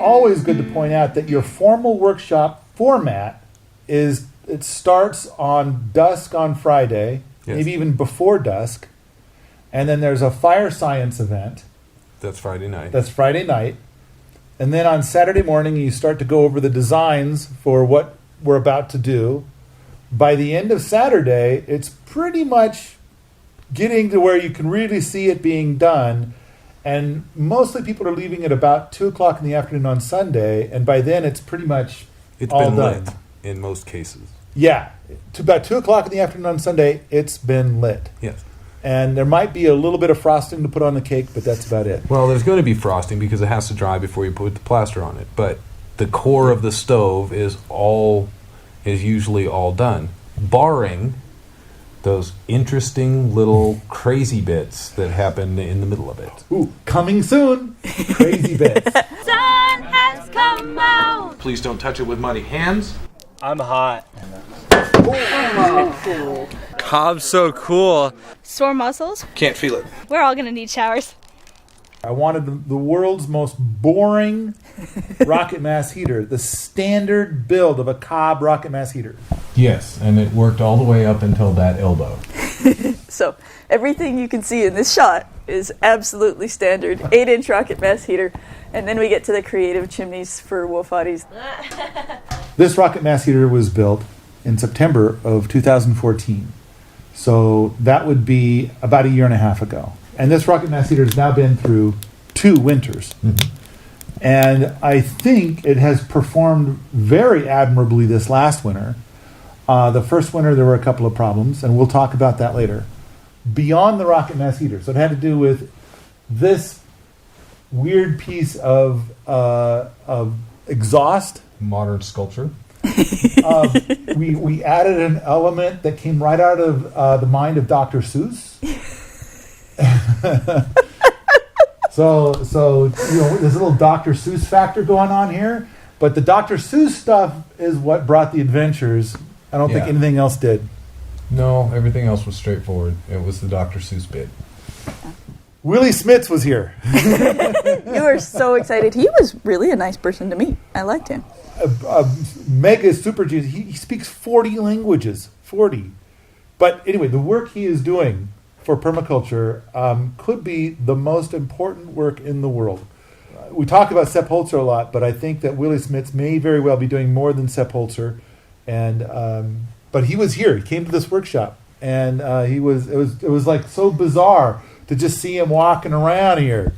Always good to point out that your formal workshop format is it starts on dusk on Friday, Yes. maybe even before dusk, and then there's a fire science event. That's Friday night. That's Friday night. And then on Saturday morning, you start to go over the designs for what we're about to do. By the end of Saturday, it's pretty much getting to where you can really see it being done. And mostly people are leaving at about 2 o'clock in the afternoon on Sunday. And by then, it's pretty much It's all been done. lit in most cases. Yeah. To about 2 o'clock in the afternoon on Sunday, it's been lit. Yes. And there might be a little bit of frosting to put on the cake, but that's about it. Well, there's going to be frosting because it has to dry before you put the plaster on it. But the core of the stove is usually all done, barring those interesting little crazy bits that happen in the middle of it. Ooh, coming soon. Crazy bits. Sun has come out. Please don't touch it with muddy hands. I'm hot. Cob's so cool. Sore muscles. Can't feel it. We're all gonna need showers. I wanted the world's most boring rocket mass heater, the standard build of a Cobb rocket mass heater. Yes, and it worked all the way up until that elbow. So everything you can see in this shot is absolutely standard 8-inch rocket mass heater, and then we get to the creative chimneys for wofatis. This rocket mass heater was built in September of 2014. So that would be about a year and a half ago. And this rocket mass heater has now been through 2 winters. Mm-hmm. And I think it has performed very admirably this last winter. The first winter, there were a couple of problems, and we'll talk about that later. Beyond the rocket mass heater, so it had to do with this weird piece of exhaust. Modern sculpture. We added an element that came right out of the mind of Dr. Seuss. so there's a little Dr. Seuss factor going on here, but the Dr. Seuss stuff is what brought the adventures. I don't think Yeah. anything else did. No, everything else was straightforward. It was the Dr. Seuss bit. Willie Smits was here. You were so excited. He was really a nice person to meet. I liked him. A mega super genius. He speaks 40 languages. 40. But anyway, the work he is doing for permaculture could be the most important work in the world. We talk about Sepp Holzer a lot, but I think that Willie Smits may very well be doing more than Sepp Holzer. And but he was here. He came to this workshop, and it was like so bizarre to just see him walking around here.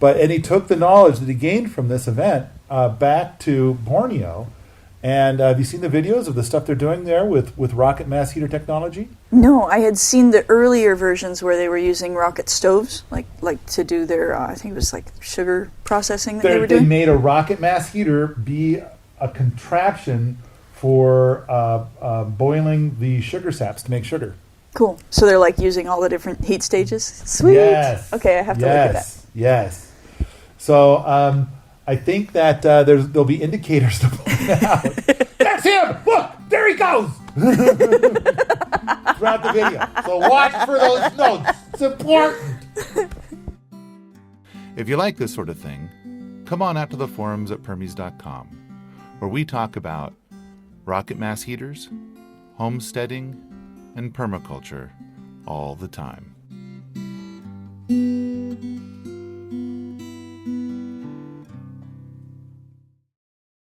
And he took the knowledge that he gained from this event back to Borneo. And have you seen the videos of the stuff they're doing there with rocket mass heater technology? No, I had seen the earlier versions where they were using rocket stoves, like to do their, I think it was like sugar processing that they were They doing. made a rocket mass heater be a contraption for boiling the sugar saps to make sugar. Cool. So they're like using all the different heat stages? Sweet. Yes. Okay, I have to look at that. Yes. So I think that there'll be indicators to point out. That's him! Look! There he goes! Throughout the video. So watch for those notes. It's important. If you like this sort of thing, come on out to the forums at Permies.com, where we talk about rocket mass heaters, homesteading, and permaculture all the time.